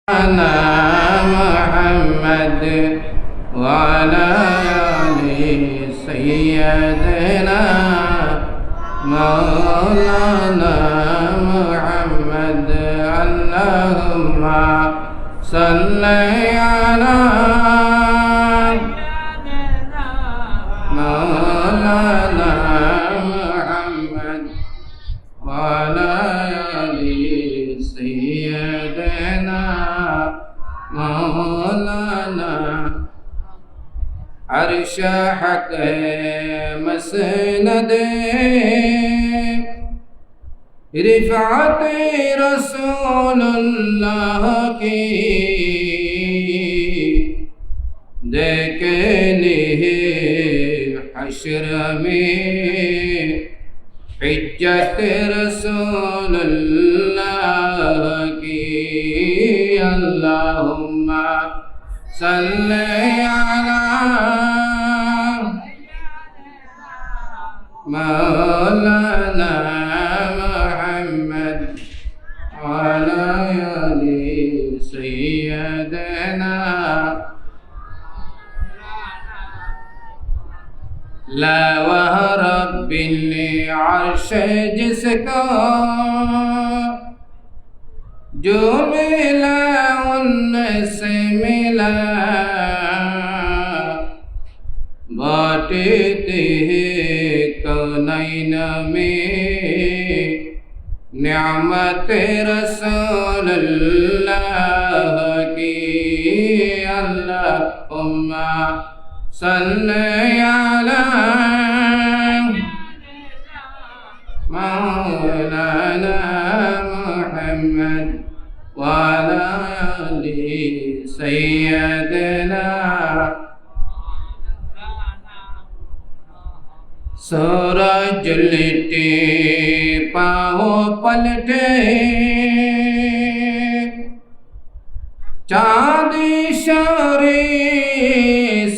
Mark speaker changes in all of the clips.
Speaker 1: على محمد وعلى آل سيدنا مولانا محمد اللهم صل على مولانا محمد وعلى آل سيدنا مولانا عرش حق مسند رفعت رسول اللہ کی دیکھنے حشر میں عزت رسول اللہ کی اللہم صلی علی مولانا محمد وعلى آل سيدنا لا ورب العرش جس کو جو ملا ان سے ملا بانٹتے ہیں کونین میں نعمت رسول اللہ کی اللہم صلی علی مولانا محمد وعلى آل سيدنا सूरज लिटे पाओ पलटे चाँद इशारे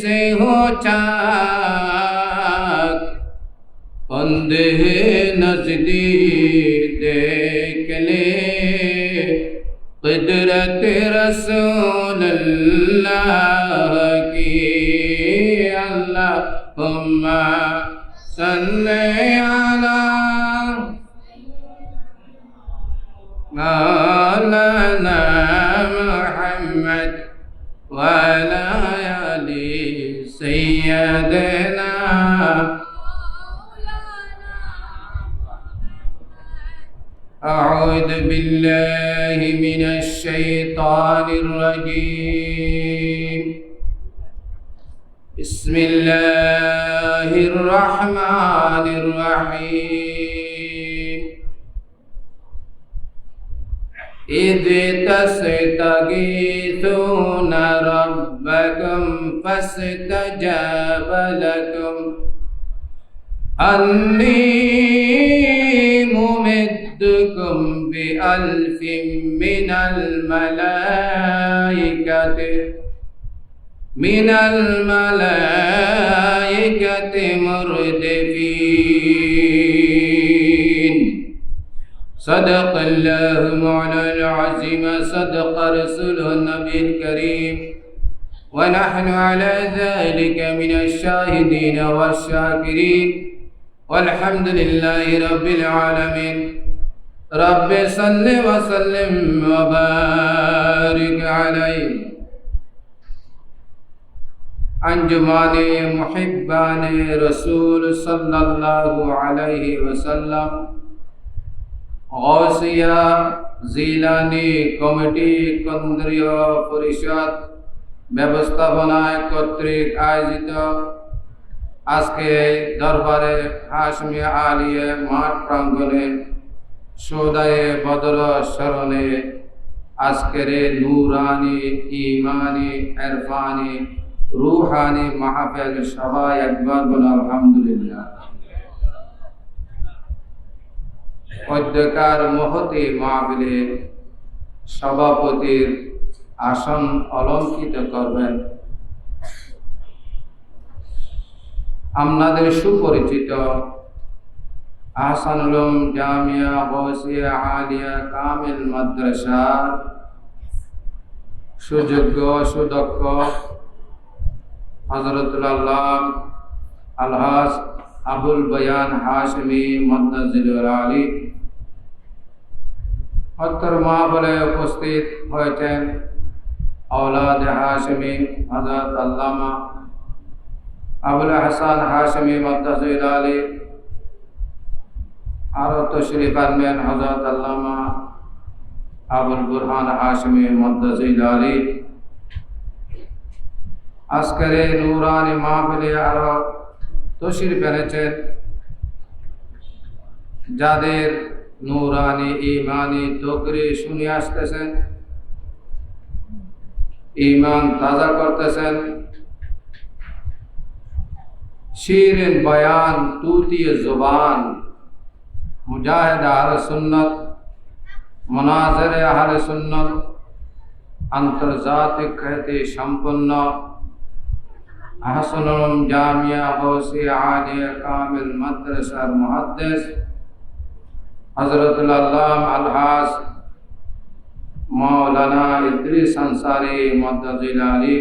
Speaker 1: से हो चाक बंदे नजदीक देख ले कुदरत रसूल अल्लाह की अल्लाहुम्मा सल्ली अला मौलाना मुहम्मद वअला आलि सय्यदना أعوذ بالله من الشيطان الرجيم بسم الله الرحمن الرحيم إذ تستغيثون ربكم فاستجاب لكم أني ممدكم بألف من الملائكة مردفين صدق الله مولانا العظيم صدق رسوله النبي الكريم ونحن على ذلك من الشاهدين والشاكرين والحمد لله رب العالمين رب صل وسلم وبارك عليه अंजुमाने मुहिब्बाने रसूल सल्लल्लाहु अलैहि वसल्लम गौसिया जिलानी कमिटी केंद्रीय परिषद ব্যবস্থাপনায় কর্তৃক আয়োজিত আজকে দরবারে হাশমিয়া আলিয়া মাঠ প্রাঙ্গণে সৌদায়ে বদর স্মরণে আজকের নূরানি ঈমানি ইরফানি রূহানি মাহফিল সবাই একবার বলো আলহামদুলিল্লাহ। অধ্যকার মহতি মাহফিলে সভাপতির আসন অলঙ্কিত করবেন আপনাদের সুপরিচিত আহসানুল উলুম জামিয়া গৌসিয়া আলিয়া কামিল মাদ্রাসা সুযোগ্য সুদক্ষ হযরতুল আল্লাহ আলহাজ আবুল বয়ান হাশমি মদ্দাজিলুল আলী অত্তর মাহফিলে উপস্থিত হয়েছেন औलाद हाशमी हज़रत अल्लामा अबुल हसन हाशमी मद्दाजिल आली और तशरीफ आनবেন हज़रत अल्लामा अबुल बुरहान हाशमी मद्दाजिल आली আজকের এই নূরানি মাহফিলে আরো তশরিফ এনেছেন যাদের নূরানি ঈমানি তকরীর শুনে আসতেছেন, ईमान ताज़ा करतेছেন, शीरिन बयान तूती जुबान मुजाहिद अहले सुन्नत मुनाज़िर अहले सुन्नत अंतर्जातिक ख्याति संपन्न अहसनुल जामिया गौसी आलिया कामिल मदरसा मुहद्दिस हज़रतुल अल्लामा अलहाज मौलाना इद्रिस अंसारी मद्दाजिल आली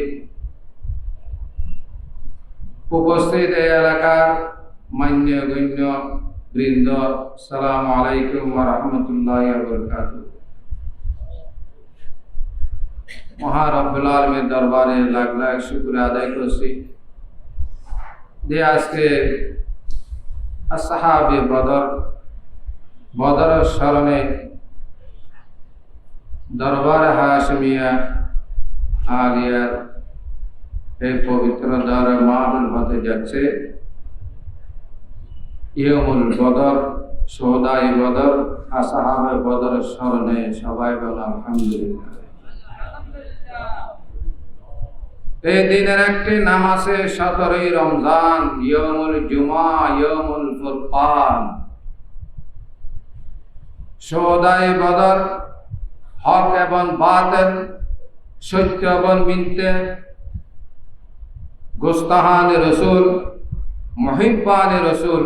Speaker 1: उपस्थित एलाकार मान्यगण्य বৃন্দ, আসসালামু আলাইকুম ওয়া রাহমাতুল্লাহি ওয়া বারাকাতুহু। মহান রব্বুল আলামিনের দরবারে লাখ লাখ শুকরিয়া আদায় করছি যে আজকে আসহাবে বদরের স্মরণে दरबार हाशमिया आलियार এই পবিত্র দরবারে মাহফিল হতে যাচ্ছে। ইয়মুল বদর, শোহদাই বদর, আসহাবে বদরের স্মরণে সবাই বলেন আলহামদুলিল্লাহ। এই দিনের একটি নাম আছে 17ই রমজান, ইয়মুল জুমা, ইয়মুল ফুরকান। শোহদাই বদর হক এবং বাতিল, সত্য এবং মিথ্যে, গোস্তাহানে রসুল, মুহিব্বানে রসুল,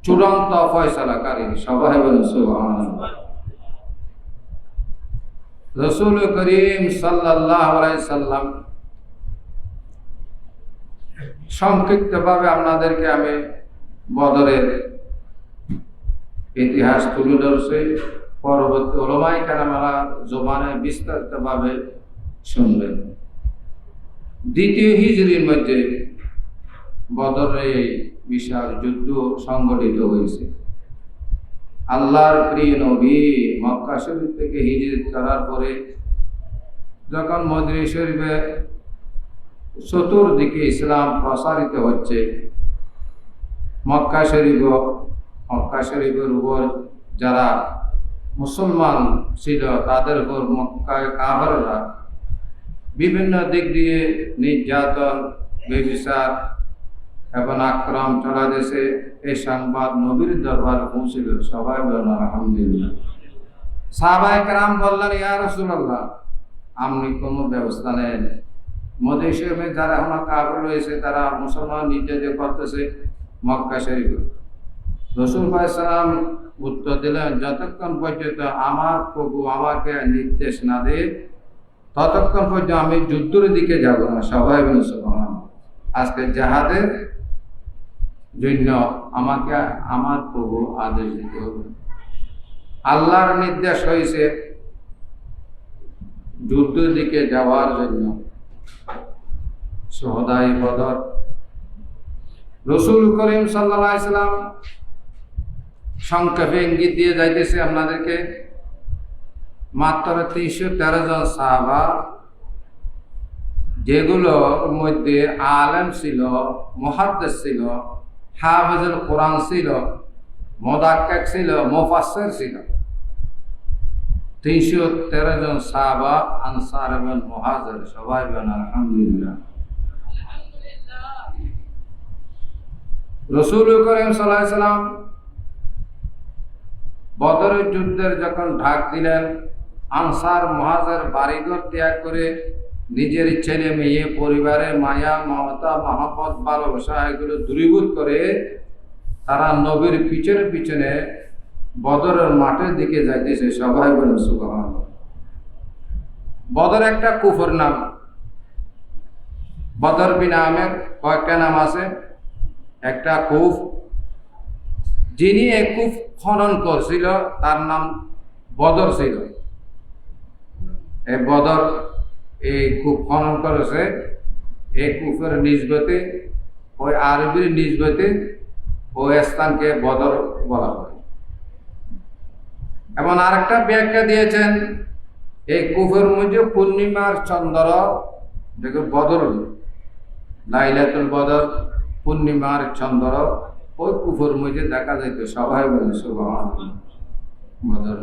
Speaker 1: চূড়ান্ত ফয়সালাকারী। সবাই বলেন সুবহানাল্লাহ। রসুল করিম সাল্লাল্লাহু আলাইহি সাল্লাম সংক্ষিপ্তভাবে আপনাদেরকে আমি বদরের ইতিহাস তুলে ধরছি। পরবর্তী উলামায়ে কেরামেরা জবানে বিস্তারিতভাবে শুনবেন। দ্বিতীয় হিজরির মধ্যে বদরের বিশাল যুদ্ধ সংগঠিত হয়েছে। আল্লাহর প্রিয় নবী মক্কা শরীফ থেকে হিজরত করার পরে যখন মদিনা শরীফে চতুর্দিকে ইসলাম প্রসারিত হচ্ছে, মক্কা শরীফের উপর যারা মুসলমান ছিল তাদের উপর মক্কায় কাফেররা বিভিন্ন দিক দিয়ে নির্যাতন, ব্যভিচার এবং আক্রমণ চালাতেছে। এই সংবাদ নবীর দরবারে পৌঁছিল। সবাই বলেন আলহামদুলিল্লাহ। সাহাবায়ে কেরাম বললেন, ইয়া রাসূলুল্লাহ, আপনি কোনো ব্যবস্থা নেন। মদিনা শরীফে যারা এখন কাফের রয়েছে তারা মুসলমান নির্যাতন করতেছে মক্কা শরীফে। রাসূল সাল্লাল্লাহু আলাইহি উত্তর দিলেন, যতক্ষণ পর্যন্ত আমার প্রভু আমাকে নির্দেশ না দেয় ততক্ষণ পর্যন্ত আমি যুদ্ধের দিকে যাব না। সবাই বলেন সুবহানাল্লাহ। আজকে জিহাদের জন্য আমাকে আমার প্রভু আদেশ দিতে হবে। আল্লাহর নির্দেশ হয়েছে যুদ্ধের দিকে যাওয়ার জন্য। শোহদাই বদর রাসূল করিম সাল্লাল্লাহু আলাইহি সাল্লাম সংক্ষেপে ইঙ্গিত দিয়ে যাইতেছে আপনাদেরকে। মাত্র 313 জন সাহাবা, যেগুলোর মধ্যে আলেম ছিল, মুহাদ্দিস ছিল, হাফেজুল কোরআন ছিল, মুদাক্কিক ছিল, মুফাসসির ছিল। 313 জন সাহাবা আনসার এবং মুহাজির। সবাই বলেন আলহামদুলিল্লাহ। রাসূল করিম সাল্লাল্লাহু আলাইহি সাল্লাম বদরের যুদ্ধের যখন ঢাক দিলেন, আনসার মুহাজির বাড়িঘর ত্যাগ করে নিজের ছেলে মেয়ে পরিবারের মায়া মমতা মহব্বত ভালোবাসা এগুলো দূরীভূত করে তারা নবীর পিছনে পিছনে বদরের মাঠের দিকে যাইতেছে। সবাই বলেন সুবহানাল্লাহ। বদর একটা কুফর নাম, বদর নামের কয়েকটা নাম আছে। একটা কুফ, যিনি এই কূপ খনন করছিল তার নাম বদর ছিল। এই বদর এই কূপ খনন করেছে, এই কূপের নিসবতে, ওই আরবির নিসবতে ওই স্থানকে বদর বলা হয়। এবং আরেকটা ব্যাখ্যা দিয়েছেন, এই কূপের মধ্যে পূর্ণিমার চন্দ্র, দেখো বদর, লাইলাতুল বদর, পূর্ণিমার চন্দ্র ওই কূপের মধ্যে দেখা যাইত। সবাই বলে সুবহানাল্লাহ। বদর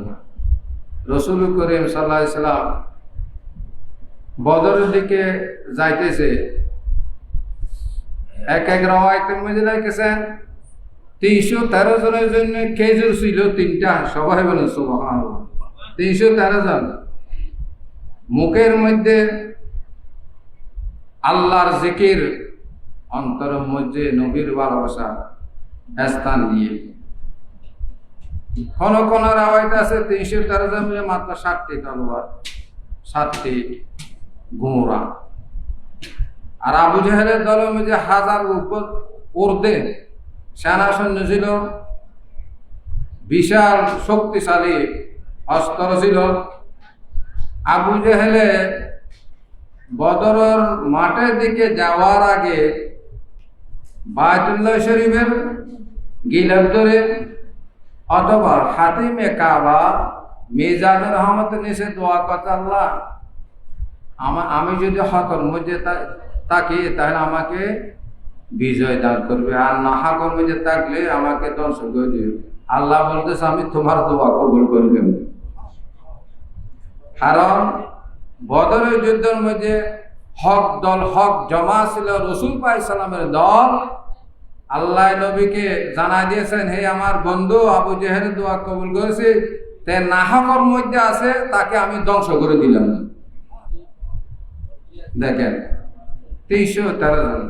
Speaker 1: রাসূল করিম সাল্লাল্লাহু আলাইহি সাল্লাম বদরের দিকে যাইতেছে, এক এক রাওয়ায়াতের মধ্যে দেখেছেন 313 জনের জন্য খেজুর ছিল 3টা। সবাই বলে সুবহানাল্লাহ। 313 জন মুখের মধ্যে আল্লাহর জিকির, অন্তরের মধ্যে নবীর ভালোবাসা স্থান দিয়ে। কোন কোন রাওয়ায়াত আছে 313 জনের মাত্র 7টি তলোয়ার, 7টি ঘোড়া। আর আবু জাহেলের দলের মধ্যে 1000 উপর ঊর্ধ্বে সেনা সৈন্য ছিল, বিশাল শক্তিশালী অস্ত্র ছিল। আবু জাহেলে বদরের মাঠের দিকে যাওয়ার আগে বায়তুল্লাহ শরীফের গিলাফ ধরে অথবা হাতিমে কাবা মিজানুর রহমতের নিচে দোয়া করতে, আল্লাহ আমি যদি হকের মধ্যে থাকি তাহলে আমাকে বিজয় দান করবে, আর না হকের মধ্যে থাকলে আমাকে ধ্বংস করে দিবে। আল্লাহ বলতেছে আমি তোমার দোয়া কবুল করবেন। কারণ বদরের যুদ্ধের মধ্যে হক দল, হক জমা ছিল রাসূল পাক সাল্লামের দল। আল্লাহ নবীকে জানাই দিয়েছেন, হে আমার বন্ধু আবু জেহেল দোয়া কবুল করেছে, তে নাহকর মধ্যে আছে তাকে আমি ধ্বংস করে দিলাম। দেখেন 313 জন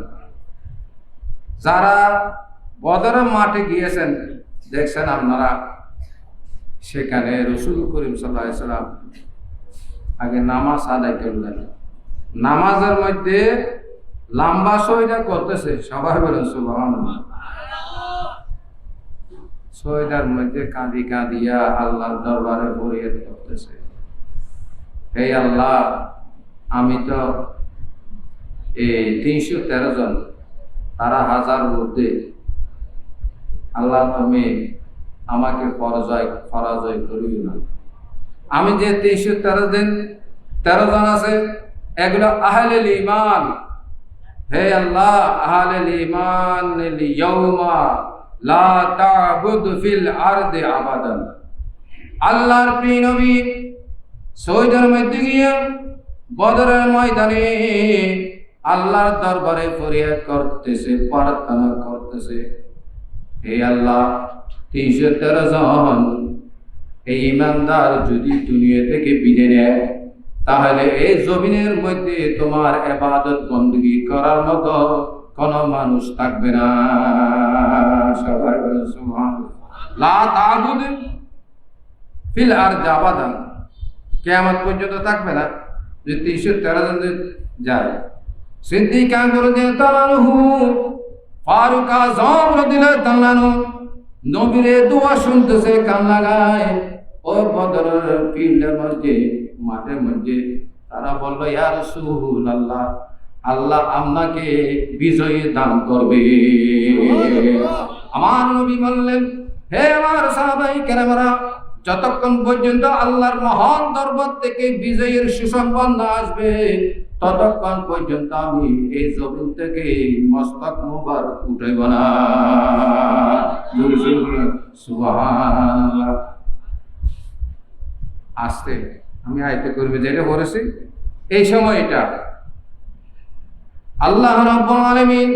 Speaker 1: যারা বদরের মাঠে গিয়েছেন, দেখছেন আপনারা সেখানে রাসূল করিম সাল্লাল্লাহু আলাইহি সাল্লাম আগে নামাজ আদায় করলেন। নামাজের মধ্যে লম্বা সয়দা করতেছে। সবাই বলেন সুবহানাল্লাহ। সয়দার মধ্যে কাঁদি কাঁদিয়া আল্লাহর দরবারে ফরিয়াদ করতেছে, হে আল্লাহ, আমি তো এই 313 জন, তারা 1000 মধ্যে, আল্লাহ তুমি আমাকে পরাজয় করিও না। আমি যে 313 জন আছে এগুলো আহলুল ঈমান। হে আল্লাহ, আহলুল ঈমান ইয়াউমা লা তা'বুদু ফিল আরদি আবাদান। আল্লাহর প্রিয় নবী সৈয়দের মধ্যে গিয়ে বদরের ময়দানে আল্লাহর দরবারে ফরিয়াদ করতেছে, প্রার্থনা করতেছে, হে আল্লাহ, 313 জন এই ইমানদার যদি দুনিয়া থেকে বিদায় নেয় তাহলে এই জমিনের মধ্যে তোমার ইবাদত বندگی করার মতো কোন মানুষ থাকবে না। সবাই বলেন সুবহানাল্লাহ। লা তা'বুদ ফিল আরদি আবাদান, কিয়ামত পর্যন্ত থাকবে না যে 313 জন যায়। সিদ্দিক আকবর রাদিয়াল্লাহু আনহু, ফারুক আযম রাদিয়াল্লাহু আনহু নবীর দোয়া শুনতেছে, কান লাগায়। ও বদরের ফিল্ডের মধ্যে, মাঠের মধ্যে তারা বলল, ইয়া রাসূলুল্লাহ, আল্লাহ আপনাকে বিজয় দান করবে। আমার নবী বললেন, হে আমার সাহাবায়ে কেরামরা, যতক্ষণ পর্যন্ত আল্লাহর মহান দরবার থেকে বিজয়ের সুসংবাদ না আসবে ততক্ষণ পর্যন্ত আমি এই জমিন থেকে মস্তক মুবারক উঠাইব না। সুবহানাল্লাহ। আস্তে আমি আয়তে করবে যেটা বলেছি, এই সময়টা আল্লাহ রাব্বুল আলামিন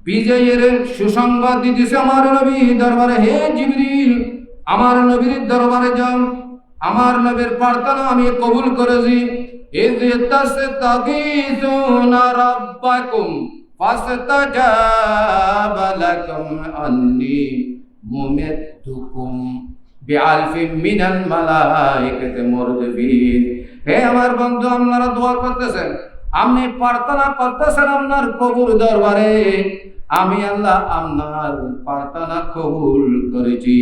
Speaker 1: বিজয়ের সুসংবাদ দিতেছে আমার নবীর দরবারে। হে জিবরিল, আমার নবীর দরবারে যাও, আমার নবীর প্রার্থনা আমি কবুল করেছি। ইয তাস্তাগীসুনা রাব্বাকুম ফাস্তাজাবা লাকুম আন্নী মুমিদ্দুকুম বিআলফিন মিনাল মালাইকাতি মুরদিফিন। হে আমার বন্ধু, আপনারা দোয়া করতেছেন, আপনি প্রার্থনা করতেছেন আপনার কবুল দরবারে, আমি আল্লাহ আপনার প্রার্থনা কবুল করেছি।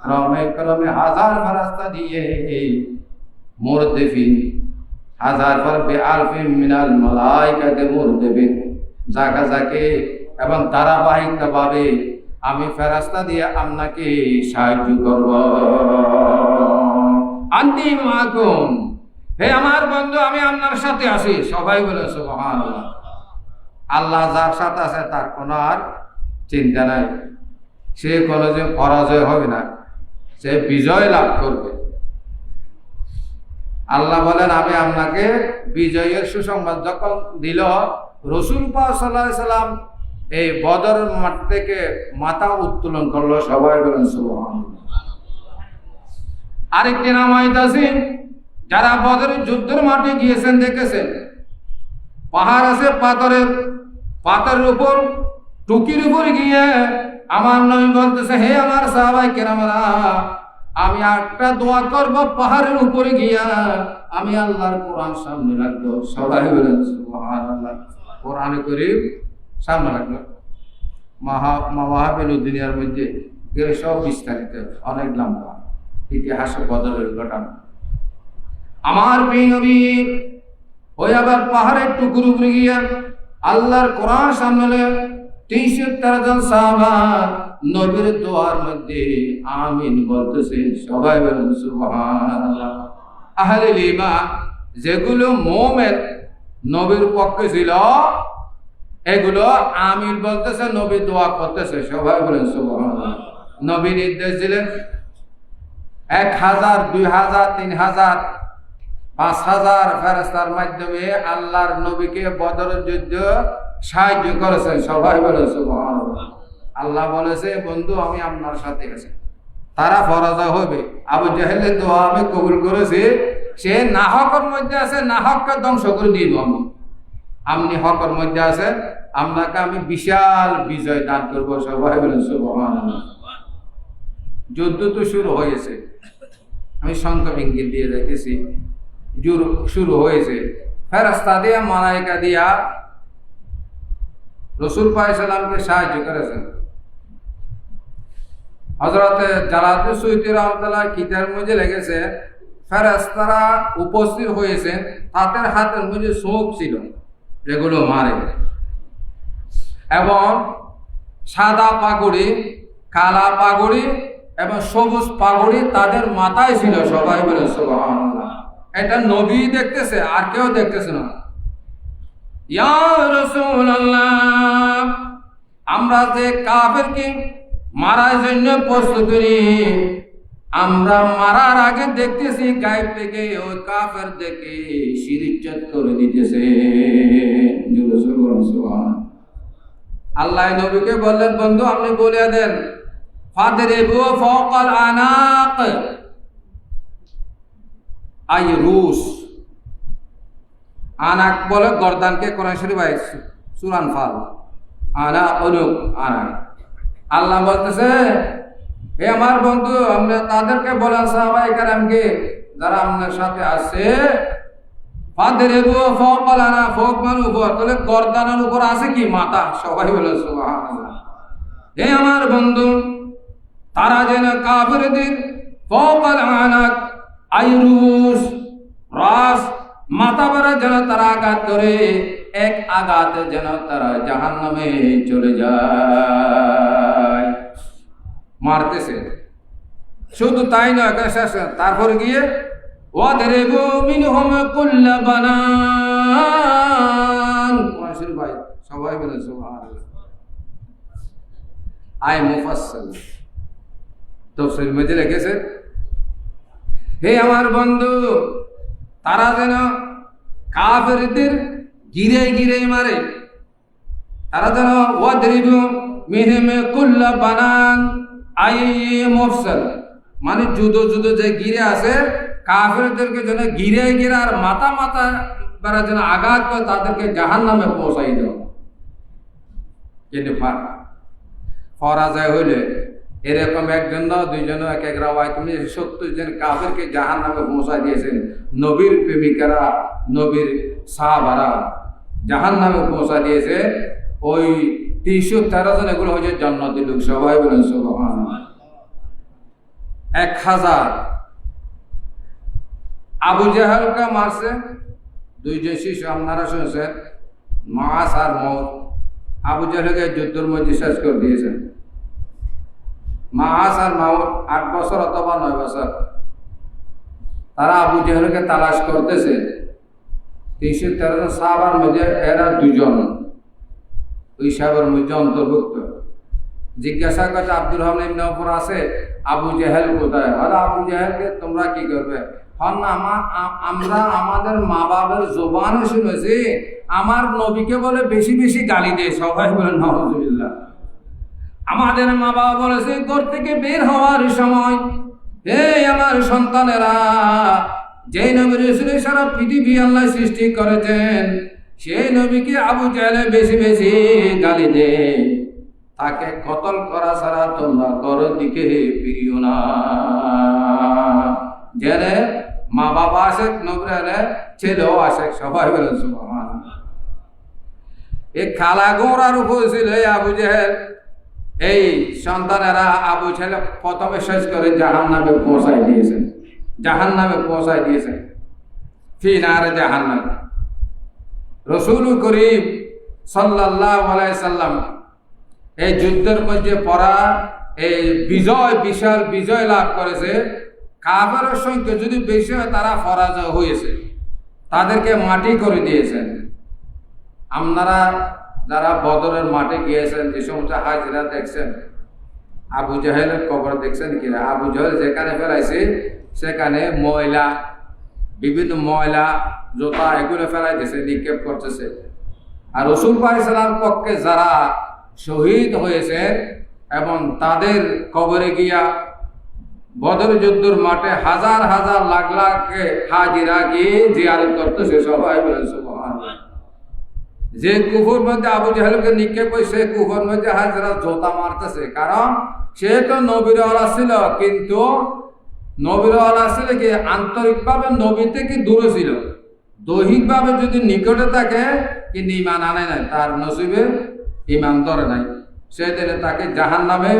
Speaker 1: ক্রমে ক্রমে হাজার ফেরেশতা দিয়ে মুরদিফিন, হাজার আলফিন মিনাল মালাইকাতে মুরদিফিন, যাকে যাকে এবং ধারাবাহিকভাবে আমি ফেরেশতা দিয়ে আপনাকে সাহায্য করব। আন্তি মাকুম, হে আমার বন্ধু, আমি আপনার সাথে আছি। সবাই বলে সুবহানাল্লাহ। আল্লাহ যার সাথে আছে তার কোনো আর চিন্তা নাই, সে কোনো যে পরাজয় হবে না, সে বিজয় লাভ করবে। আল্লাহ বলেন, আমি আপনাকে বিজয়ের সুসংবাদ যখন দিল, রাসূল পাক সাল্লাল্লাহু আলাইহি সাল্লাম এই বদর মাঠ থেকে মাথা উত্তোলন করলো। সবাই বলেন সুবহানাল্লাহ। আরেকটি নাম হইতাছে, যারা বদরের যুদ্ধের মাঠে গিয়েছেন দেখেছেন, পাহাড় আছে, পাথরের উপর টুকির উপর গিয়ে আমার নবী বলতেছে, হে আমার সাহাবায়ে কেরামরা, আমি একটা দোয়া করব, পাহাড়ের উপরে গিয়া আমি আল্লাহর কোরআন সামনে রাখবো। সবাই বলেন সুবহানাল্লাহ। কোরআনে কারীম সামনে রাখবো। মাহাবিল দুনিয়ার মধ্যে এর সব বিস্তারিত, অনেক লম্বা ইতিহাস বদলের ঘটনা। আমার প্রিয় নবী ওই আবার পাহাড়ের টুকুর উপরে গিয়া আল্লাহর কোরআন সামনে ৩৭ জন সাহাবা নবীর দোয়ার মধ্যে আমিন বলতেছে। সবাই বলেন সুবহানাল্লাহ। আহলে ঈমান যেগুলো মুমিন নবীর পক্ষে ছিল, এগুলো আমিন বলতেছে, নবী দোয়া করতেছে। সবাই বলেন সুবহানাল্লাহ। নবী নির্দেশ দিলেন ১,০০০, ২,০০০, ৩,০০০, ৫,০০০ ফেরেশতার মাধ্যমে আল্লাহর নবীকে বদরের যুদ্ধ সাহায্য করেছেন। সবাই বলেন সুবহানাল্লাহ। আল্লাহ বলেছে, বন্ধু আমি আপনার সাথে আছি, তারা পরাজয় হবে। আবু জাহেলের দোয়া আমি কবুল করেছি, সে না হকের মধ্যে আছে, না হককে ধ্বংস করে দিব আমি। আপনি হকের মধ্যে আছেন, আপনাকে আমি বিশাল বিজয় দান করবো। সবাই বলেন সুবহানাল্লাহ। যুদ্ধ তো শুরু হয়েছে, আমি সংখ্যা ইঙ্গিত দিয়ে দেখেছি, শুরু হয়েছে। ফেরেশতা দিয়া মালায়েকা দিয়া রাসূল পাক সাল্লাল্লাহু সাহায্য করেছেন। হযরত জালালউদ্দিন সুয়ুতী রাহমাতুল্লাহ কিতাবের মধ্যে লেগেছে, ফেরেশতারা উপস্থিত হয়েছেন, তাদের হাতের মধ্যে শোক ছিল, যেগুলো মারে, এবং সাদা পাগড়ি, কালা পাগড়ি এবং সবুজ পাগড়ি তাদের মাথায় ছিল। সবাই বলে সুবহানাল্লাহ। এটা নবী দেখতেছে, আর কেউ দেখতেছে না। ইয়া রাসূলুল্লাহ, আমরা যে কাফেরকে মারার জন্য প্রস্তুত করি, আমরা মারার আগে দেখতেছি গায়েব থেকে ওই কাফের দেখে শিরক করে দিতেছে। আল্লাহ নবীকে বললেন, বন্ধু আপনি বলে দেন, ফাদরিবু ফাওকাল আনাক, আই রুস, আনাক বলে গর্দানকে, কোরআন শরীফ আয়াত সূরা আনফাল, আনা অনুক আনাক। আল্লাহ বলতেছে, হে আমার বন্ধু, আপনি তাদেরকে বলেন সাহাবায়ে কেরামকে যারা আপনার সাথে আছে, ফাদরিবু ফাওকাল আনাক, ফাওক মানে উপর, তাহলে গর্দানের উপর আছে কি? মাথা। সবাই বলে সুবহানাল্লাহ। হে আমার বন্ধু, তারা যেন কাফিরদের ফাওকাল আনাক, আই রুস, রাস, মাথা বড় যেন তারা আঘাত করে, এক আঘাতে যেন তারা জাহান্নামে চলে যায়। মারতেছে, শুধু তাই নয়, তারপর গিয়ে ওয়াদরিবু মিনহুম কুল্লা বানান। ভাই সবাই বলে সুবহানাল্লাহ। আয় মুফাসসাল তাফসীর মধ্যে লিখেছে, হে আমার বন্ধু, তারা যেন কাফেরদের গিরে গিরে মারে, তারা যেন ওয়াদরিবু মিনহুম কুল্লা বানান, আই মুফাসসাল মানে যুদ্ধ যে গিরে আছে, কাফেরদেরকে যেন গিরে গিরে আর মাথা মাথা তারা যেন আঘাত করে তাদেরকে জাহান্নামে পৌঁছাই দেয়। কিন্তু পরাজয় হইলে এরকম একজন না দুইজন, এক এক রাওয়ায়াত তুমি 70 জন কাফেরকে জাহান্নামে পৌঁছায় দিয়েছেন। নবীর প্রেমিকারা, নবীর সাহাবারা জাহান্নামে পৌঁছা দিয়েছে। ওই 313 জন এগুলো হচ্ছে জান্নাতের লোক। সবাই বলেন সুবহানাল্লাহ। 1000 আবু জাহেলকে মারছে দুইজন শিশু, আপনারা শুনছেন, মাস আর মত। আবু জাহেলকে যুদ্ধের মধ্যে শেষ করে দিয়েছেন। মাস আর মাউত 8 বছর অথবা 9 বছর তারা আবু জাহেলকে তালাশ করতেছে। 313 জন সাহাবার মধ্যে এরা 2 জন ওই সাহাবার মধ্যে অন্তর্ভুক্ত। জিজ্ঞাসা করছে আব্দুর রহমান ইবনে আওফ আছে, আবু জাহেল কোথায়? আর আবু জাহেলকে তোমরা কি করবে? আমরা আমাদের মা বাবার জবানে শুনেছি আমার নবীকে বলে বেশি বেশি গালি দেয়। সবাই বলে নাউজুবিল্লাহ। আমাদের মা বাবা বলেছে ঘর থেকে বের হওয়ার সময়, হে আমার সন্তানেরা, যে নবী রাসূল সারা পৃথিবী আল্লাহ সৃষ্টি করেছেন সেই নবীকে আবু জাহেল বেশি বেশি গালি দেয়। তাকে কতল করা ছাড়া তোমরা ঘর দিকে ফিরিও না। জেনে মা বাবা আশেক, নবীর ছেলেও আশেক। সবাই বলেন সুবহানাল্লাহ। এই খালা গোড়ার উপর ছিল আবু জাহেল। এই সন্তানেরা আবু জাহেল প্রথমে শেষ করে জাহান্নামে পৌঁছায় দিয়েছেন। জাহান্নামে পৌঁছায় দিয়েছেন, ফি নারে জাহান্নাম। রাসূল করিম সাল্লাল্লাহু আলাইহি সাল্লাম এই যুদ্ধের মধ্যে পড়া এই বিজয়, বিশাল বিজয় লাভ করেছে। কাফেরের সংখ্যা যদি বেশি হয় তারা পরাজয় হয়েছে, তাদেরকে মাটি করে দিয়েছেন। আপনারা যারা বদরের মাঠে গিয়েছেন, যে সমস্ত হাজিরা দেখছেন, আবু জাহেলের কবর দেখছেন কিনা? আবু জাহেল যেখানে ফেলাইছে সেখানে ময়লা, বিভিন্ন ময়লা, জোতা এগুলো ফেলাই দিয়েছে, নিক্ষেপ করতেছে। আর রাসূল পাইসালার পক্ষে যারা শহীদ হয়েছে এবং তাদের কবরে গিয়া বদর যুদ্ধের মাঠে হাজার হাজার লাখ লাখ হাজিরা গিয়ে জিয়ারত করতেছে। সবাই বলেন সুবহানাল্লাহ। যে কুফর মধ্যে আবু জাহেলকে নিক্ষেপ করে সে কুফর মধ্যে হাজিরা জোতা মারতেছে, কারণ সে তো নবীর ওয়ালা ছিল, কিন্তু নবীর ওয়ালা ছিল কি আন্তরিকভাবে নবী থেকে দূরে ছিল। দৈহিকভাবে যদি নিকটে থাকে কিন্তু ঈমান আনে নাই, তার নসিবে ঈমান ধরে নাই, সেদিনে তাকে জাহান্নামে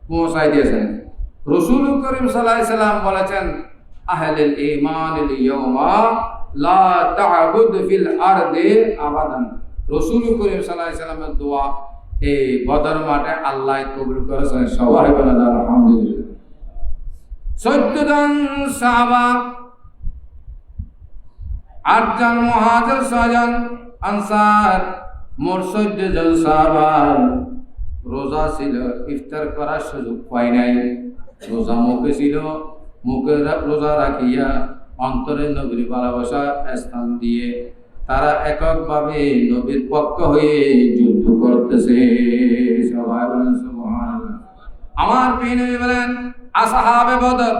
Speaker 1: পৌঁছাই দিয়েছেন। রাসূল করিম সাল্লাল্লাহু আলাইহি সাল্লাম বলেছেন, আহলুল ঈমানিল ইয়াওমা লা তা'বুদ ফিল আরদি আবাদান। রাসূল করিম সাল্লাল্লাহু আলাইহি সাল্লামের দোয়া এই বদর মাঠে আল্লাহ কবুল করেছেন। সবাই বলেন আলহামদুলিল্লাহ। 14 জন সাহাবা, 8 জন মুহাজির, 6 জন আনসার, মোট 14 জন সাহাবা রোজা ছিল, ইফতার করার সুযোগ পায় নাই। রোজা মুখে ছিল, মুখে রোজা রাখিয়া অন্তরে নবীর ভালোবাসা স্থান দিয়ে তারা এককভাবে নবীর পক্ষ হয়ে যুদ্ধ করতেছে। সবাই বলেন সুবহানাল্লাহ। আমার প্রিয় নবী বলেন, আসহাবে বদর,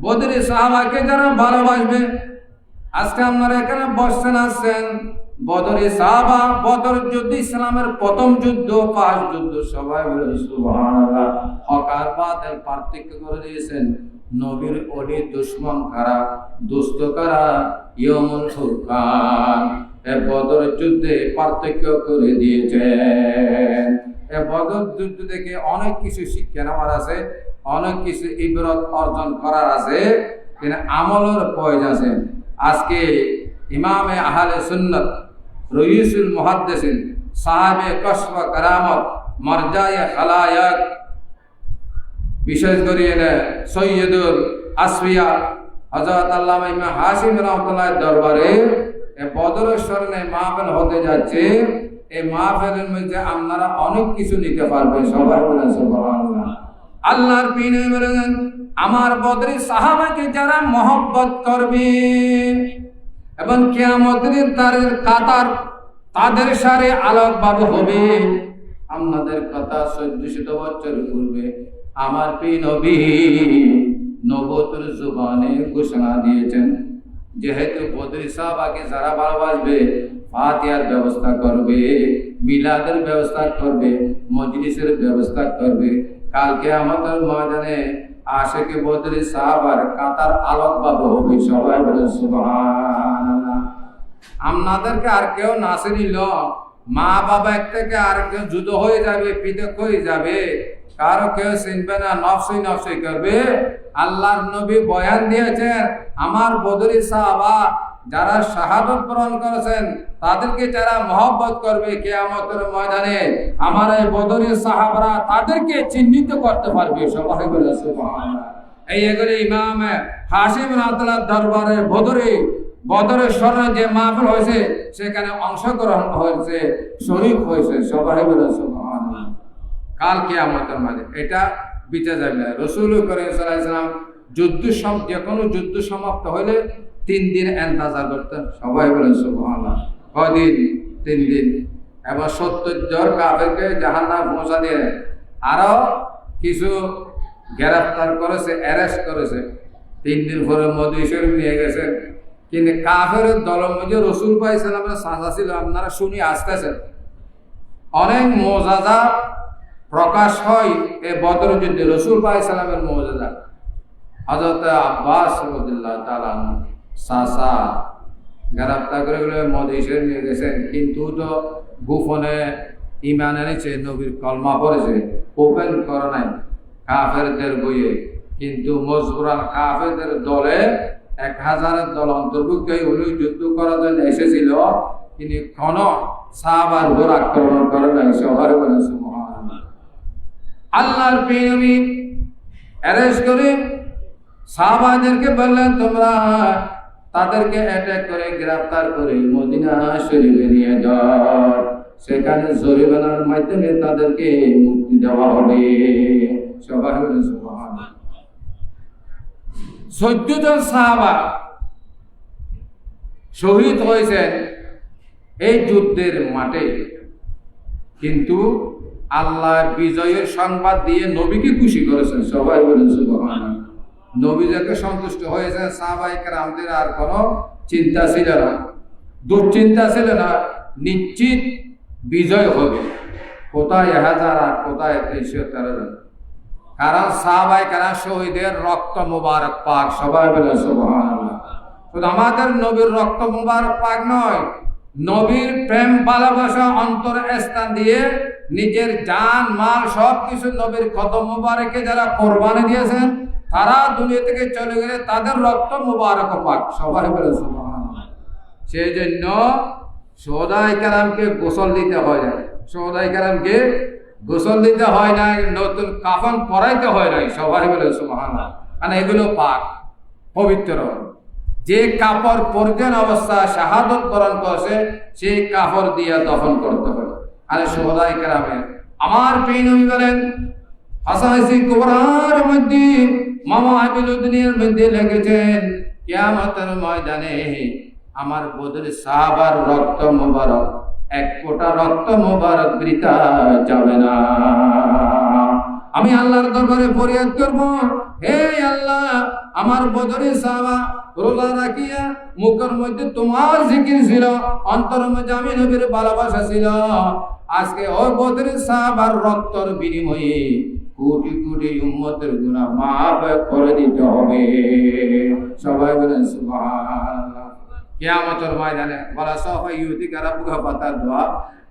Speaker 1: বদরের সাহাবাকে যারা ভালোবাসবে, আজকে আপনারা এখানে বসছেন আসছেন, বদরের সাহাবা, বদর যুদ্ধ ইসলামের প্রথম যুদ্ধ, 5 যুদ্ধ। সবাই বলেন সুবহানাল্লাহ। হক আর বাতিল পার্থক্য করে দিয়েছেন। নবীর ওলি দুশমন কারা, দুষ্ট কারা, ইয়াউমুল ফুরকান এ বদর যুদ্ধে পার্থক্য করে দিয়েছেন। এ বদর যুদ্ধ থেকে অনেক কিছু শিক্ষা নেওয়ার আছে, অনেক কিছু ইবরত অর্জন করার আছে, কিন্তু আমলের প্রয়োজন আছে। আজকে ইমামে আহলে সুন্নাত, রইসুল মুহাদ্দিসিন, সাহাবে কশফ কারামত, মারজায়ে খালায়াত, বিশেষ করে সৈয়দুল আসফিয়া হযরত আল্লামা ইমাম হাশিম রাহমাতুল্লাহ দরবারে বদরের স্মরণে মাহফিল হতে যাচ্ছে। এই মাহফিলের মধ্যে আপনারা অনেক কিছু নিতে পারবেন। সবাই বলেন সুবহানাল্লাহ। আল্লাহর প্রিয় বলেন, আমার বদরের সাহাবাকে যারা মহব্বত করবে এবং কিয়ামতের দিন তাদের কাতার তাদের সারে আলোকভাবে হবে। আপনাদের কথা 1400 বছর পূর্বে আমার প্রিয় নবী নবুয়তের জবানে ঘোষণা দিয়েছেন, যেহেতু বদরি সাহাবাকে যারা ভালোবাসবে ফাতিহার ব্যবস্থা করবে, মিলাদের ব্যবস্থা করবে, মজলিসের ব্যবস্থা করবে, কাল কিয়ামতের ময়দানে আশিকে বদরি সাহাবার কাতার আলোকভাবে হবে। সবাই বলে সুবহানাল্লাহ। আপনাদেরকে আর কেউ নাসে নিল, মা বাবা এক থেকে আর কেউ যুদ্ধ হয়ে যাবে, পৃথক হয়ে যাবে, কারো কেউ চিনবে না, নফসই নফসই করবে। আল্লাহর নবী বয়ান দিয়েছেন, আমার বদরি সাহাবা যারা শাহাদত বরণ করেছেন তাদেরকে যারা মহব্বত করবে কিয়ামতের ময়দানে আমার এই বদরি সাহাবারা তাদেরকে চিহ্নিত করতে পারবে। সবাই বলে সুবহানাল্লাহ। এই এগুলো ইমাম হাশিম রাদিয়াল্লাহু দরবারে বদরের স্মরণে যে মাহফিল হয়েছে সেখানে অংশগ্রহণ হয়েছে, শরীক হয়েছে। সবাই বলে সুবহানাল্লাহ। কাল কিয়ামতের মাঝে এটা বিতে যাবে। রাসূল করিম সাল্লাল্লাহু আলাইহি ওয়াসাল্লাম যে কোনো যুদ্ধ সমাপ্ত হলে 3 দিন ইন্তজার করতেন। সবাই বলে সুবহানাল্লাহ। কয়দিন? 3 দিন। এবং 70 জন কাফেরকে জাহান্নাম পৌঁছা দিয়ে আরো কিছু গ্রেফতার করেছে, অ্যারেস্ট করেছে। 3 দিন পরে মদিনা শরীফ নিয়ে গেছেন। কিন্তু কাফের দলের মধ্যে রাসূল পাই সাল্লামের সাজা ছিল, আপনারা শুনি আসতেছেন। অনেক মুআজিজা প্রকাশ হয় এই বদর যুদ্ধে, রাসূল পাই সাল্লামের মুআজিজা। হযরত আব্বাস রাদিয়াল্লাহু তাআলা সাসা গ্রেফতার করে মদিনা শরীফ নিয়ে গেছেন, কিন্তু তো গোপনে ঈমান এনেছে, নবীর কলমা পড়েছে, ওপেন করে নাই কাফেরদের বইয়ে। কিন্তু মজবুরান কাফেরদের দলে 1000 দল অন্তর্ভুক্ত হয়ে যুদ্ধ করার জন্য এসেছিল, তিনি কোন সাহাবার উপর আক্রমণ করে নাই। সবার বলে সুবহানাল্লাহ। আল্লাহর নবী অ্যারেস্ট করে সাহাবাদেরকে বললেন, তোমরা তাদেরকে অ্যাটাক করে গ্রেফতার করে মদিনা শরীফে নিয়ে যাও, সেখানে জরিমানার মাধ্যমে তাদেরকে মুক্তি দেওয়া হবে। সবাই বলে সুবহানাল্লাহ। 14 জন সাহাবা শহীদ হয়েছেন এই যুদ্ধের মাঠে, কিন্তু আল্লাহ বিজয়ের সংবাদ দিয়ে নবীকে খুশি করেছেন। সবাই বলে সুবহানাল্লাহ। নবী যাকে সন্তুষ্ট হয়েছেন, সাহাবায়ে কেরামদের আর কোনো চিন্তা ছিল না, দুশ্চিন্তা ছিল না, নিশ্চিত বিজয় হবে। কোথায় 1000 আর কোথায় 313 জন। কারণ সাহাবায়ে কেরাম শহীদের রক্ত মুবারক পাক। সবাই বলে সুবহানাল্লাহ। শুধু আমাদের নবীর রক্ত মুবারক পাক নয়, নবীর প্রেম ভালোবাসা অন্তরে স্থান দিয়ে নিজের জান মাল সবকিছু নবীর কদম মুবারকে যারা কোরবানি দিয়েছেন তারা দুনিয়া থেকে চলে গেলে তাদের রক্ত মুবারক পাক। সবাই বলে সুবহানাল্লাহ। সেই জন্য শোহদায়ে কেরামকে গোসল দিতে হয় না, শোহদায়ে কেরামকে গোসল দিতে হয় না, নতুন কাফন পরাইতে হয় নাই। সবাই বলে সুবহানাল্লাহ। মানে এগুলো পাক পবিত্র। যে কাপড় পরজন অবস্থা শাহাদত বরণ করছে সেই কাপড় দিয়ে দফন করতে হবে। আর শোহদায়ে কেরামের আমার প্রিয় নবী বলেন, হাসাইসি কুবরার মধ্যে মামা হাবিলুদ্দিনের মধ্যে লিখেছেন, কিয়ামতের ময়দানে আমার বদরের সাহাবার রক্ত মুবারক, এক ফোঁটা রক্ত মুবারক বৃথা যাবে না। আমি আল্লাহর দরবারে ফরিয়াদ করব, হে আল্লাহ, আমার বদরের সাহাবা রোজা রাখিয়া মুখের মধ্যে তোমার জিকির ছিল, অন্তরের মধ্যে আমি নবীর ভালোবাসা ছিল। আজকে ওই বদরের সাহাবার রক্তর বিনিময়ে কোটি কোটি উম্মতের গুনাহ মাফ করে দিতে হবে। সবাই বলেন সুবহানাল্লাহ। কিয়ামতের ময়দানে বলা সফা ইউতিকা রাব্বুকা ফাতারদা,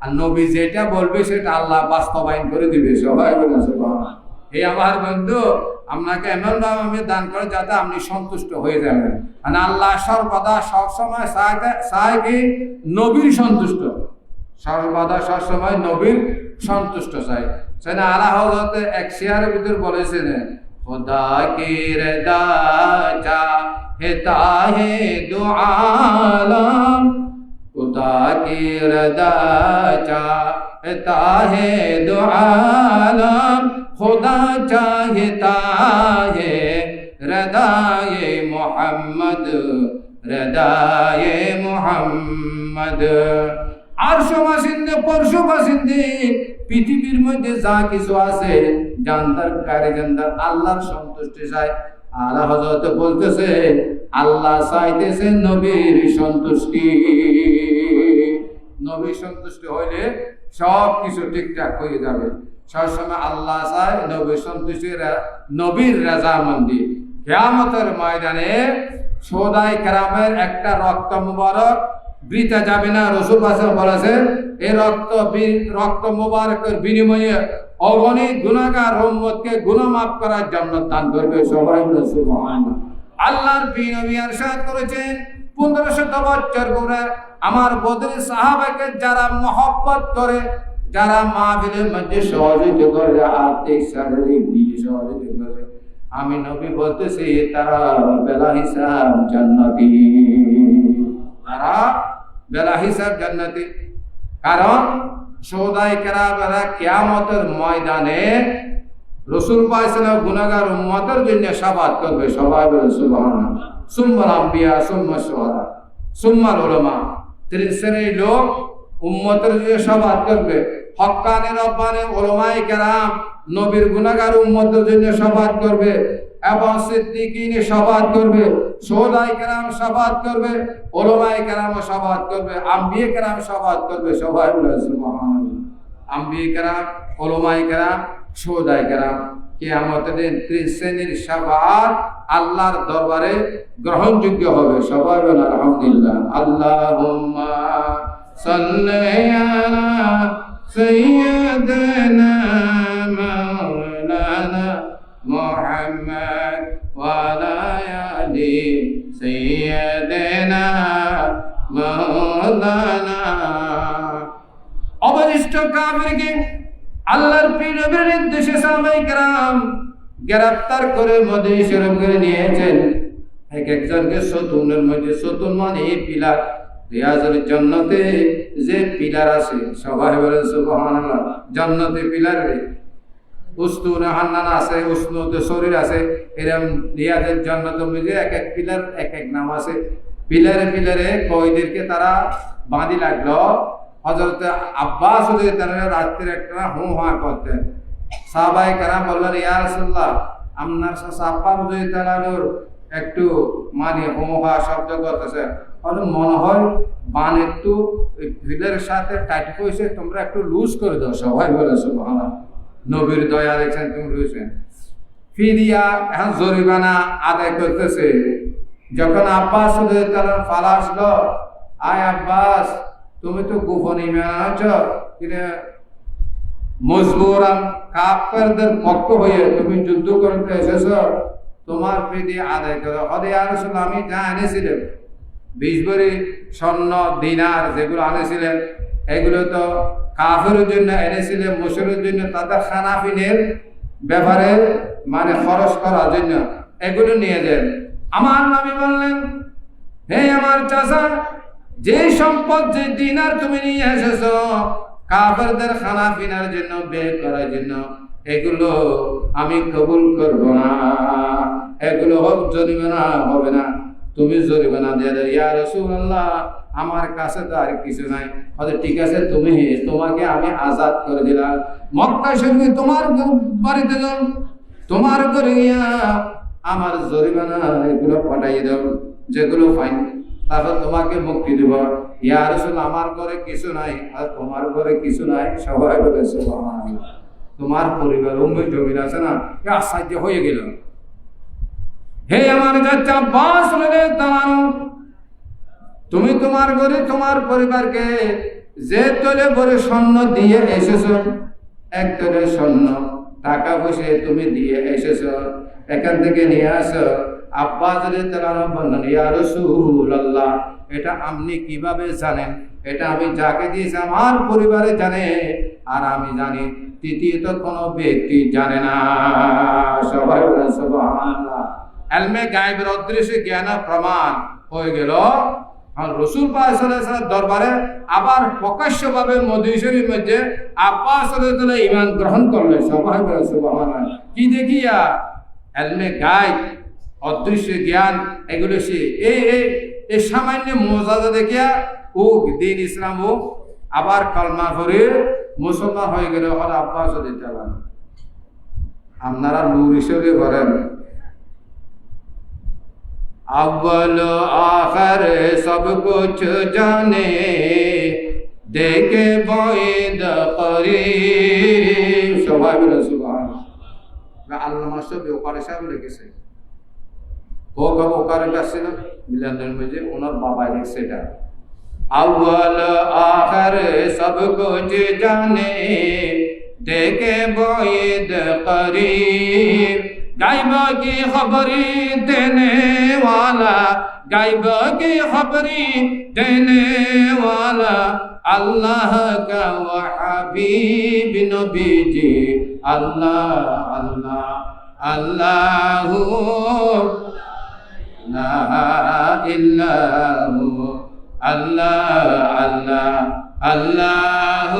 Speaker 1: আর নবী যেটা বলবে সেটা আল্লাহ বাস্তবায়ন করে দিবে। সবাই বলেন সুবহানাল্লাহ। এই আমার বন্ধু, আপনাকে এমন ভাবে দান করে যাতে আপনি সন্তুষ্ট হয়ে যাবেন। মানে আল্লাহ সর্বদা সবসময় চায় কি নবীর সন্তুষ্ট, সর্বদা সবসময় নবীর সন্তুষ্ট চায়। সেটা আলা হযরত এক শেয়ারের ভিতর বলেছেন, खुदा की रदा चाहता है दो आलम, खुदा की रदा चाहता है दो आलम, खुदा चाहता है रदाए मोहम्मद, रदाए मोहम्मद। আরশ বাসিন্দে পরশু বাসিন্দে পৃথিবীর মধ্যে যা কিছু আছে জানতার কারিগন্দার আল্লাহর সন্তুষ্টি চায়। আলা হযরত বলতেছে আল্লাহ চাইতেছে নবীর সন্তুষ্টি। নবীর সন্তুষ্টি হইলে সব কিছু ঠিকঠাক হয়ে যাবে। সবসময় আল্লাহ চায় নবীর সন্তুষ্টি, নবীর রাজামন্দি। কিয়ামতের ময়দানে সওদাই কেরামের একটা রক্ত মুবারক বৃথা যাবে না। রাসূল বলেছেন এই রক্ত মুবারকের বিনিময়ে অগণিত গুনাহগার উম্মতকে গুনাহ মাফ করার জন্য দান করবে। সবাই বলে সুবহানাল্লাহ। আল্লাহর নবী ইরশাদ করেছেন 1500 বছর পরে আমার বদরি সাহাবাকে যারা মহব্বত করে, যারা মাহফিলের মধ্যে সহযোগিতা করে, আর্থিক শারীরিক দিয়ে সহযোগিতা করে, আমি নবী বলতেছি তারা বেলা হিসাব জান্নাতি, তারা বেলা হিসাব জান্নাতি। কারণ সওদাই কেরামেরা কিয়ামতের ময়দানে রাসূল পায়সাল্লাম গুনাহগার উম্মতের জন্য শাফাআত করবে। সবাই বলে সুবহানাল্লাহ। সুম্মাল আম্বিয়া সুম্মা শুহাদা সুম্মাল উলামা। 3 শ্রেণীর লোক উম্মতের জন্য শাফাআত করবে। হক্কানি রব্বানি উলামায়ে কেরাম নবীর গুনাহগার উম্মতের জন্য শাফাআত করবে এবং সিদ্দিকিন শাফাআত করবে, সওদাই কেরাম শাফাআত করবে, উলামায়ে কেরাম শাফাআত করবে, আম্বিয়া কেরাম শাফাআত করবে। সবাই বলে সুবহানাল্লাহ। আম্বিয়া কেরাম, উলামায়ে কেরাম, সওদাই কেরাম কিয়ামতের দিন 3 শ্রেণীর শাফাআত আল্লাহর দরবারে গ্রহণযোগ্য হবে। সবাই বলে আলহামদুলিল্লাহ। আল্লাহুম্মা সাল্লি আলা সাইয়্যিদিনা মাওলানা মুহাম্মদ ওয়া আলা আলি সাইয়্যিদিনা মাওলানা। অবশিষ্ট কাফিরকে আল্লাহর নবীর নির্দেশে সাহাবায়ে কেরাম গ্রেফতার করে মদিনা শরীফ করে নিয়েছেন। এক একজনকে সতুনের মধ্যে, সতুন মানে পিলার, রিয়াজুল জান্নাতে যে পিলার আছে, সবাই বলেন সুবহানাল্লাহ। জান্নাতে পিলার উস্তুনে হান্নান আছে, উসনুতে শরীর আছে, এরকম রিয়াজুল জান্নাতের মধ্যে এক এক পিলার এক এক নাম আছে। পিলারে পিলারে কয়দেরকে তারা বাঁধি লাগলো। হযরত আব্বাস রাত্রে একটা হু হা করতেন। সাহাবায়ে কেরাম বললেন ইয়া রাসূলুল্লাহ, আপনার আব্বা রাদিয়াল্লাহু একটু মানে হু হা শব্দ করতেছে, মনে হয় বান একটু হৃদয়ের সাথে টাইট হয়েছে, তোমরা একটু লুজ করে দাও। সবাই বলে সুবহানাল্লাহ। নবীর দয়া দেখছেন, তুমি লুজেন ফিরিয়া এখন জরিমানা আদায় করতেছে। যখন আব্বাস রাদিয়াল্লাহু ফালা আসলো, আয় আব্বাস, তুমি তো গোপন ঈমান আছো, কিন্তু মজবুরান কাফেরদের পক্ষ হয়ে তুমি যুদ্ধ করতে এসেছো, তোমার ফিদিয়া আদায় করো। হদে ইয়া রাসূলুল্লাহ, আমি যা এনেছিলাম 20 ভরি স্বর্ণ দিনার যেগুলো আনেছিলেন, এগুলো তো কাফেরের জন্য এনেছিলেন, মুশরিকদের জন্য তাদের খানাপিনের ব্যাপারে মানে খরচ করার জন্য, এগুলো নিয়ে দেন। আমার নবী বললেন, হে আমার চাচা, যে সম্পদ যে দিনার তুমি নিয়ে এসেছো কাফেরদের খানা পিনার জন্য, ব্যয় করার জন্য, এগুলো আমি কবুল করব না, এগুলো হোক জরিমানা হবে না, তুমি জরিমানা দিয়ে দাও। ইয়া রাসূলুল্লাহ, আমার কাছে তো আর কিছু নাই। হয়তো ঠিক আছে, তোমাকে আমি আজাদ করে দিলাম, মক্কা শরীফে তোমার বাড়িতে যাও, তোমার ঘরে গিয়া আমার জরিমানা এগুলো পাঠাই দাও, যেগুলো ফাইন, তারপর তোমাকে মুক্তি দেব। ইয়া রাসূল, আমার ঘরে কিছু নাই, আর তোমার ঘরে কিছু নাই। সবাই বলে সুবহানাল্লাহ। তোমার পরিবার জমিন আছে না, আশ্চর্য হয়ে গেল। হে আমার চাচা আব্বাস রাদিয়াল্লাহু, তুমি তোমার ঘরে তোমার পরিবারকে যে তলে ভরে স্বর্ণ দিয়ে এসেছো, এক তলে স্বর্ণ টাকা পয়সা তুমি দিয়ে এসেছো, এখান থেকে নিয়ে আসো। আব্বাস রাদিয়াল্লাহু বললেন, ইয়া রাসূলুল্লাহ, এটা আপনি কিভাবে জানেন? এটা আমি যাকে দিয়েছি আমার পরিবারে জানে, আর আমি জানি, তৃতীয়ত কোনো ব্যক্তি জানে না। সবাই বলেন সুবহানাল্লাহ। ইলমে গায়বের অদৃশ্য জ্ঞান প্রমাণ হয়ে গেল। রাসূল পাক সাল্লাল্লাহু আলাইহি ওয়াসাল্লাম দরবারে আবার প্রকাশ্যভাবে মদিনা শরীফের মধ্যে আব্বাস রাদিয়াল্লাহু ঈমান গ্রহণ করলেন। সবাই বলেন সুবহানাল্লাহ। কি দেখিয়া? ইলমে গায়ব, অদৃশ্য জ্ঞান, এগুলো সে এই সামান্য মুজাজা দেখিয়া ও দিন ইসলাম ও আবার কালমা করে মুসলমান হয়ে গেল। হল আব্বাস রাদিয়াল্লাহু। আপনারা নূর হিসেবে করেন, अव्वल आखिर सब कुछ जाने, देखे बोइद करीब। সবাই বলে সুবহানাল্লাহ। আল্লামা শফি ওকারি সাহেব লিখেছে, ও বাবা ওকারি আসছিল মিলাদের মধ্যে, ওনার বাবাই লিখছে এটা, अव्वल आखिर सब कुछ जाने देखे बोईद करीब, गायब की खबरी देने वाला, गायब की खबरी देने वाला, अल्लाह का वो हबीब नबी जी, अल्लाह अल्लाह अल्लाह ला इल्लल्लाहु अल्लाह अल्लाह अल्लाह।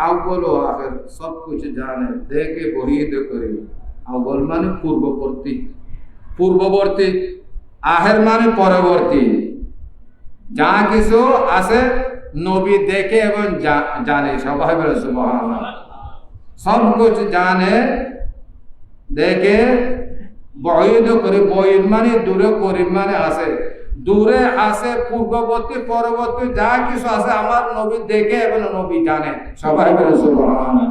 Speaker 1: अव्वल व आखिर सब कुछ जाने देखे बहीद करे। अव्वल माने पूर्ववर्ती, पूर्ववर्ती, आखिर माने परवर्ती, যা কিছু আছে নবী দেখে এবং জানে, সবাই বলে সুবহানাল্লাহ। সব কিছু জানে দেখে বহিদ করে, বহিদ মানে দূরে, করিব মানে আছে, দূরে আছে, পূর্ববর্তী পরবর্তী যা কিছু আছে আমার নবী দেখে এবং নবী জানে, সবাই বলে সুবহানাল্লাহ।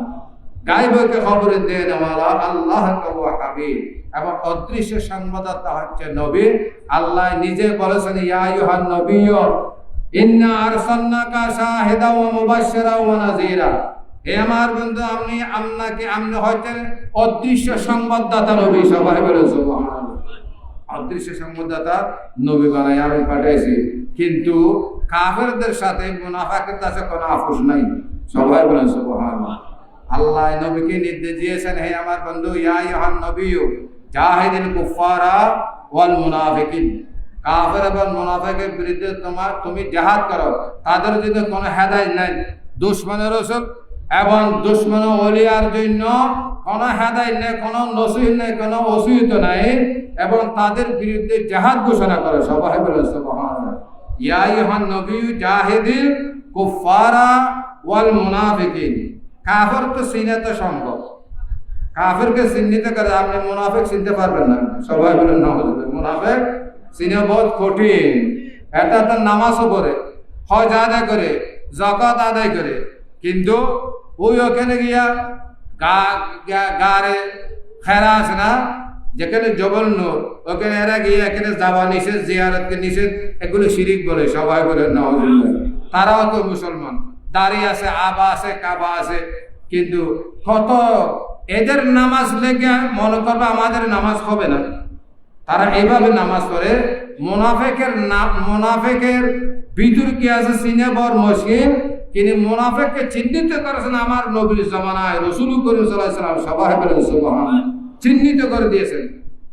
Speaker 1: গায়বকে খবর দেন ওয়ালা আল্লাহ কা ওয়া হাবিব, এবং অদৃশ্য সংবাদদাতা হচ্ছে নবী। আল্লাহ নিজে বলেছেন, ইয়া আইয়ুহান নবিয়্যু ইন্না আরসালনাকা শাহিদাও ওয়া মুবাশশিরাও ওয়া নাযীরা, হে আমার বন্ধু আপনি হচ্ছেন অদৃশ্য সংবাদদাতা নবী, সবাই বলে সুবহানাল্লাহ। অদৃশ্য সংবাদদাতা নবী বানাই আমি পাঠাইছি, কিন্তু কাফেরদের সাথে মুনাফিকদের কাছে কোনো আপোষ নাই, সবাই বলে সুবহানাল্লাহ। আল্লাহ নবীকে নির্দেশ দিয়েছেন, হে আমার বন্ধু ইয়া আইয়ুহান নবিয়্যু জাহিদিল কুফারা ওয়াল মুনাফিকিন, কাফের এবং মুনাফিকের বিরুদ্ধে তুমি জিহাদ করো, তাদের যদি কোনো হেদায়েত নাই, দুশমনের রাসূল এবং দুশমন ওলিয়ার জন্য কোনো হেদায়েত নেই, কোনো নসিহত নেই, কোনো ওসিয়ত নাই, এবং তাদের বিরুদ্ধে জিহাদ ঘোষণা করে, সবাই বলে সুবহানাল্লাহ। ইয়া আইয়ুহান নবিয়্যু জাহিদিল কুফারা ওয়াল মুনাফিকিন, কাফের তো চিনাতে সম্ভব, কাফেরকে চিহ্নিত করে, আপনি মুনাফিক চিনতে পারবেন না, সবাই বলেন নাউযুবিল্লাহ। মুনাফিক চিনা বহুত কঠিন, এটা তো নামাজও পড়ে, হজ আদায় করে, যাকাত আদায় করে, কিন্তু ওই ওখানে গিয়া গারে খেরা আছে না, যেখানে জবল নূর, ওখানে এরা গিয়ে এখানে যাওয়া নিষেধ, জিয়ারতকে নিষেধ, এগুলো শিরিক বলে, সবাই বলে নাউযুবিল্লাহ। তারাও তো মুসলমান, দাড়ি আছে, আবা আছে, কাবা আছে, কিন্তু কত এদের নামাজ লেগে মনে করবে আমাদের নামাজ হবে না, তারা এইভাবে নামাজ পড়ে। মুনাফিকের ভিতর কি আছে চিনে বড় মুশকিল, কিন্তু মুনাফিককে চিহ্নিত করেছেন আমার নবীর জামানায় রাসূল করিম সাল্লাল্লাহু আলাইহি ওয়াসাল্লাম, সবাই বলেন সুবহানাল্লাহ, চিহ্নিত করে দিয়েছেন।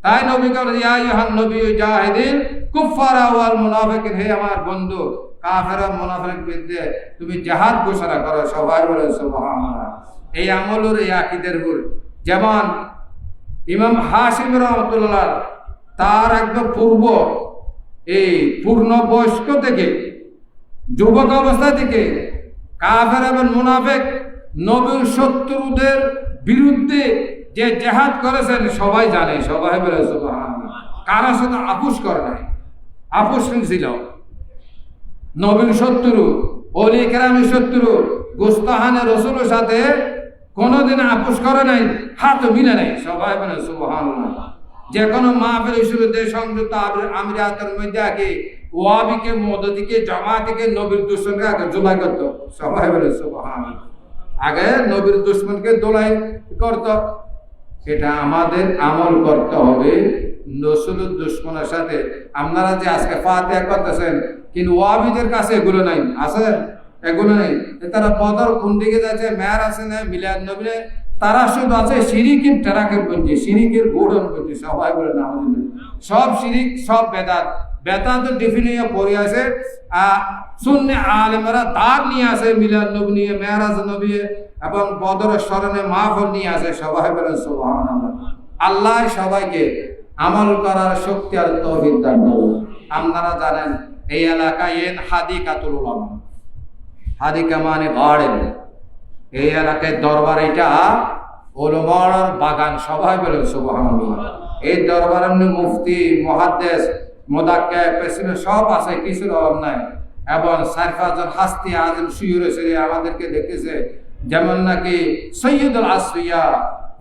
Speaker 1: তাই নবী বলেন, ইয়া আইয়ুহান নবিয়্যু জাহিদিল কুফারা ওয়াল মুনাফিকিন, হে আমার বন্ধু কাফের আর মুনাফিকের বিরুদ্ধে তুমি জিহাদ ঘোষণা করো, সবাই বলেন সুবহানাল্লাহ। এই আমলের এই আকীদার উপর যেমন ইমাম হাশিম রাহমাতুল্লাহ তার একদম পূর্ব, এই পূর্ণ বয়স্ক থেকে যুবক অবস্থা থেকে কাফের এবং মুনাফিক নবীর শত্রুদের বিরুদ্ধে যে জিহাদ করেছেন সবাই জানে, সবাই বলে সুবহানাল্লাহ। কারো সাথে আপোষ করে নাই, আপোষ ছিল নবীর শত্রু, ওলি কেরামের শত্রু, গোস্তাহানে রসুলের সাথে কোনোদিন আপোষ করে নাই, হাত মিলে নাই, সবাই বলে সুবহানাল্লাহ। যে কোনো মাহফিল শুরুতে সংযুক্ত আমিরাতের মধ্যে আগে ওয়াবিকে, মদদিকে, জামাতিকে, নবীর দুশমনকে আগে জুলাই করত, সবাই বলে সুবহানাল্লাহ। আগে নবীর দুশমনকে দোলাই করত। এটা আমাদের আমল করতে হবে রাসূলের দুশমনের সাথে। আপনারা যে আজকে ফাতিহা করতেছেন, কিন্তু ওয়াবিদের কাছে এগুলো নাই, আছে এগুলো নেই। তারা বদর কোন দিকে যাচ্ছে, মেয়ার আছে না, মিলাদ নবী, তারা শুধু আছে শিরিকের ট্রাকের পঞ্জি, শিরিকের গোড়ন পঞ্জি, সবাই বলে না, সব শিরিক, সব বেদাত, বেদাত ডিফিনিশন পড়ে আছে। সুন্নি আলেমরা তার নিয়ে আসে, মিলাদ নবী নিয়ে, মেরাজ নবী এবং বদরের স্মরণে মাহফিল নিয়ে আসে, সবাই বলে সুবহানাল্লাহ। আল্লাহ সবাইকে আমল করার শক্তি আর তৌফিক দান করুন। আপনারা জানেন এই এলাকায় হাদিকাতুল উলামা, হাদিকা মানে গার্ডেন, এই এলাকায় দরবার, এটা উলামার বাগান, সবাই বলে সুবহানাল্লাহ। এই দরবারের মুফতি, মুহাদ্দিস, মুদাক্কিক, প্রেসিডেন্ট সব আছে, কিছুর অভাব নাই। এবং 4-5 জন হাস্তি আজম শুয়ে রয়েছে আমাদেরকে দেখতেছে, যেমন নাকি সৈয়দুল আসফিয়া,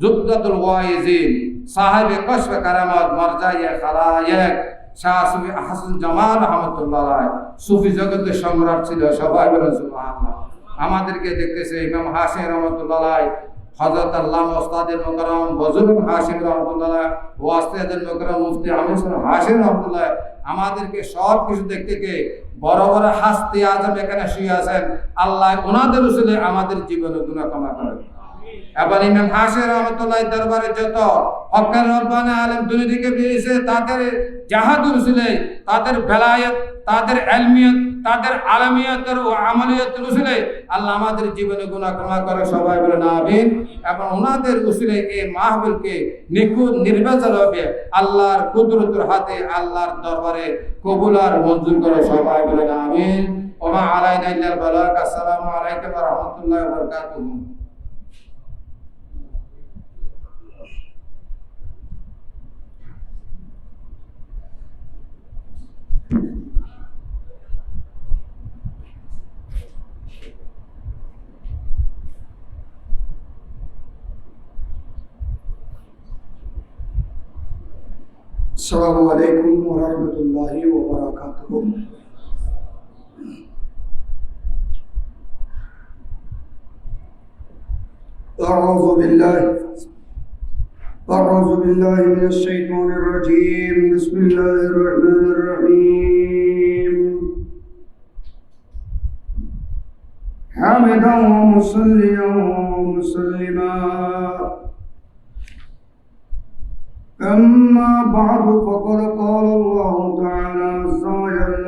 Speaker 1: জুদ্দাতুল ওয়াইজিন, সাহেবে কশফে কারামত, মারজাইয়ে খালায়েক, শাহ সুফি হাসান জামাল রহমতুল্লাহ আলাইহি, সুফি জগতের সম্রাট ছিল, সবাই বলেন সুবহানাল্লাহ। আমাদেরকে দেখতেছে ইমাম হাশিম রহমতুল্লাহ আলাইহি, হযরত আল্লামা ওস্তাদুল মুকররম বজরুল হাশিম রহমতুল্লাহ আলাইহি, ওয়াস্তাদুল মুকররম মুফতি আমির হাশিম রহমতুল্লাহ, আমাদেরকে সব কিছু দেখতে কে বড় বড় হাস্তি আজম এখানে শুয়ে আছেন। আল্লাহ ওনাদের উসিলে আমাদের জীবনে গুনাহ ক্ষমা করেন। এবার ইমাম হাশিম রহমতুল্লাহ দরবারে যত হকের রব্বানা আলেম দুনিয়া থেকে বেরিয়েছে, তাদের জাহাদুর উসিলে, তাদের বেলায়েত, তাদের ইলমিয়ত, তাদের আলমিয়তের ও আমলিয়তের উসিলে আল্লাহ আমাদের জীবনে গুনাহ ক্ষমা করে, সবাই বলেন আমিন। এবং ওনাদের উসিলে এই মাহফিলকে নিখুঁত নির্বাচন হবে আল্লাহর কুদরতের হাতে, আল্লাহর দরবারে কবুল আর মঞ্জুর করে, সবাই বলেন আমিন। ওয়া মা আলাইনা ইল্লাল বালাগ। আসসালামু আলাইকুম ওয়া রাহমাতুল্লাহি ওয়া বারাকাতুহু।
Speaker 2: السلام عليكم ورحمة الله وبركاته. أعوذ بالله من الشيطان الرجيم. بسم الله الرحمن الرحيم. حمدا ومصليا ومسلما. أما بعد فقد قال الله تعالى عز وجل